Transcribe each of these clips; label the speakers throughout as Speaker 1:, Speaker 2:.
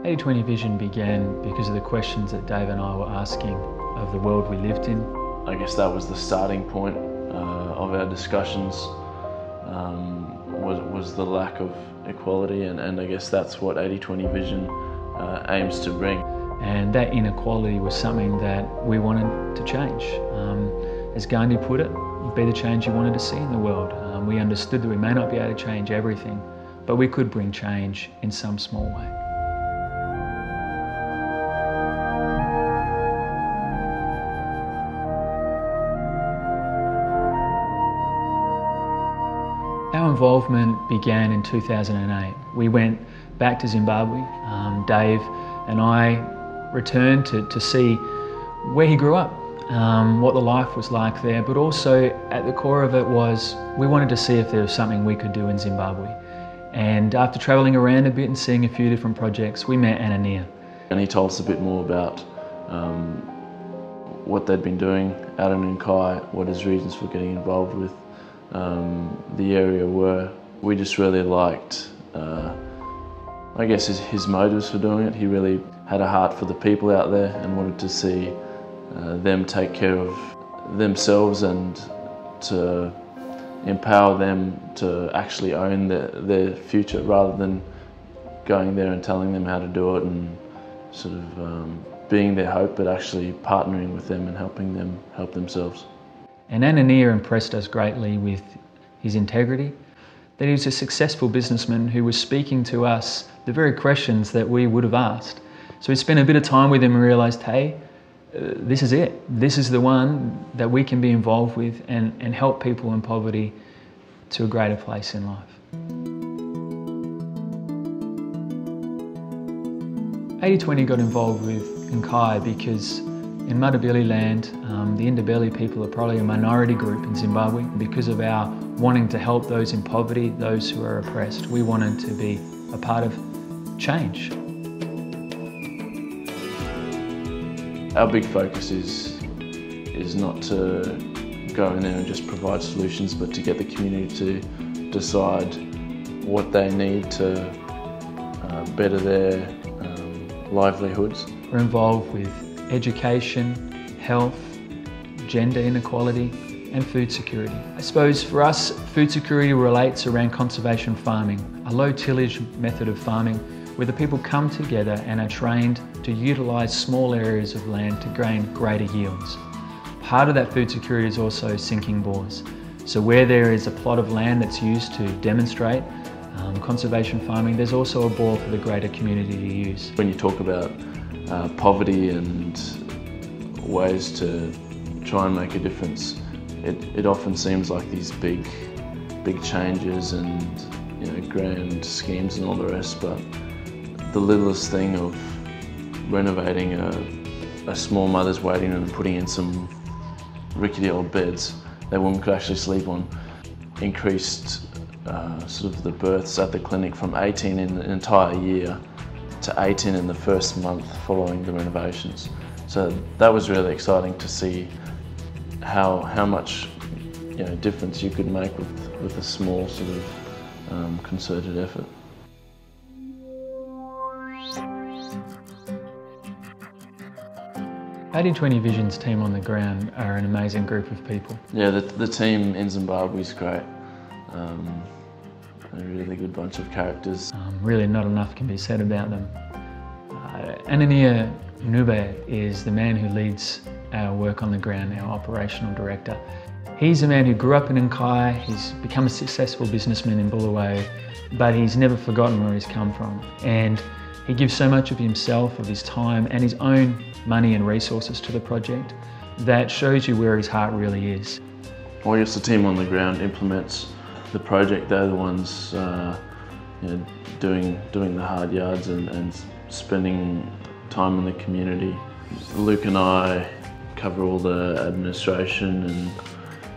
Speaker 1: 80/20 Vision began because of the questions that Dave and I were asking of the world we lived in.
Speaker 2: I guess that was the starting point of our discussions, was the lack of equality, and I guess that's what 80/20 Vision aims to bring.
Speaker 1: And that inequality was something that we wanted to change. As Gandhi put it, be the change you wanted to see in the world. We understood that we may not be able to change everything, but we could bring change in some small way. Our involvement began in 2008. We went back to Zimbabwe. Dave and I returned to see where he grew up, what the life was like there, but also at the core of it was we wanted to see if there was something we could do in Zimbabwe. And after travelling around a bit and seeing a few different projects, we met Anania.
Speaker 2: And he told us a bit more about what they'd been doing out in Nkai, what his reasons for getting involved with the area were. We just really liked, I guess, his motives for doing it. He really had a heart for the people out there and wanted to see them take care of themselves and to empower them to actually own their future, rather than going there and telling them how to do it and sort of being their hope, but actually partnering with them and helping them help themselves.
Speaker 1: And Anania impressed us greatly with his integrity, that he was a successful businessman who was speaking to us the very questions that we would have asked. So we spent a bit of time with him and realised, hey, this is it. This is the one that we can be involved with and help people in poverty to a greater place in life. 80/20 got involved with Nkai because in Matabele land, the Ndebele people are probably a minority group in Zimbabwe. Because of our wanting to help those in poverty, those who are oppressed, we wanted to be a part of change.
Speaker 2: Our big focus is not to go in there and just provide solutions, but to get the community to decide what they need to better their livelihoods.
Speaker 1: We're involved with education, health, gender inequality and food security. I suppose for us, food security relates around conservation farming, a low tillage method of farming where the people come together and are trained to utilise small areas of land to gain greater yields. Part of that food security is also sinking bores. So where there is a plot of land that's used to demonstrate conservation farming, there's also a bore for the greater community to use.
Speaker 2: When you talk about poverty and ways to try and make a difference, it often seems like these big changes and grand schemes and all the rest, but the littlest thing of renovating a small mother's waiting room and putting in some rickety old beds that women could actually sleep on increased sort of the births at the clinic from 18 in an entire year to 18 in the first month following the renovations. So that was really exciting to see how much difference you could make with a small sort of concerted effort.
Speaker 1: "80/20 Vision's team on the ground are an amazing group of people.
Speaker 2: Yeah, the team in Zimbabwe is great. A really good bunch of characters.
Speaker 1: Really not enough can be said about them. Anania Nube is the man who leads our work on the ground, our operational director. He's a man who grew up in Nkai, he's become a successful businessman in Bulawayo, but he's never forgotten where he's come from. And he gives so much of himself, of his time, and his own money and resources to the project that shows you where his heart really is.
Speaker 2: Well, I guess the team on the ground implements the project. They're the ones doing the hard yards and spending time in the community. Luke and I cover all the administration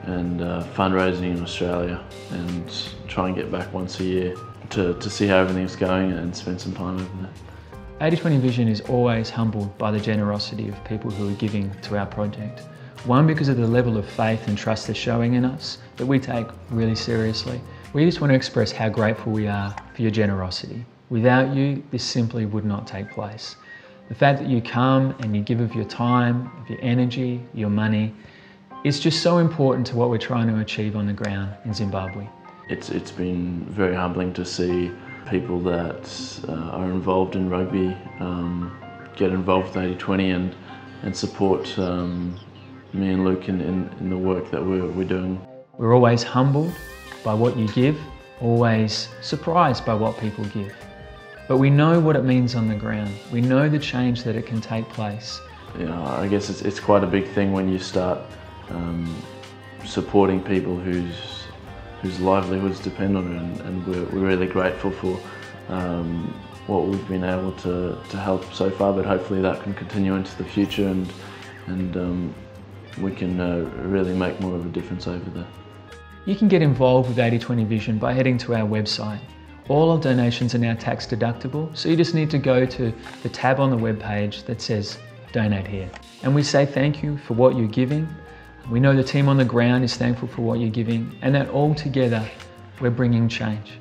Speaker 2: and fundraising in Australia and try and get back once a year to see how everything's going and spend some time over there.
Speaker 1: 80/20 Vision is always humbled by the generosity of people who are giving to our project. One, because of the level of faith and trust they're showing in us that we take really seriously. We just want to express how grateful we are for your generosity. Without you, this simply would not take place. The fact that you come and you give of your time, of your energy, your money, it's just so important to what we're trying to achieve on the ground in Zimbabwe.
Speaker 2: It's been very humbling to see people that are involved in rugby get involved with 80/20 and support me and Luke in the work that we're doing.
Speaker 1: We're always humbled by what you give, always surprised by what people give. But we know what it means on the ground. We know the change that it can take place.
Speaker 2: You know, I guess it's quite a big thing when you start supporting people whose livelihoods depend on it, and we're really grateful for what we've been able to help so far, but hopefully that can continue into the future and we can really make more of a difference over there.
Speaker 1: You can get involved with 80/20 Vision by heading to our website. All our donations are now tax deductible, so you just need to go to the tab on the webpage that says Donate Here. And we say thank you for what you're giving. We know the team on the ground is thankful for what you're giving, and that all together we're bringing change.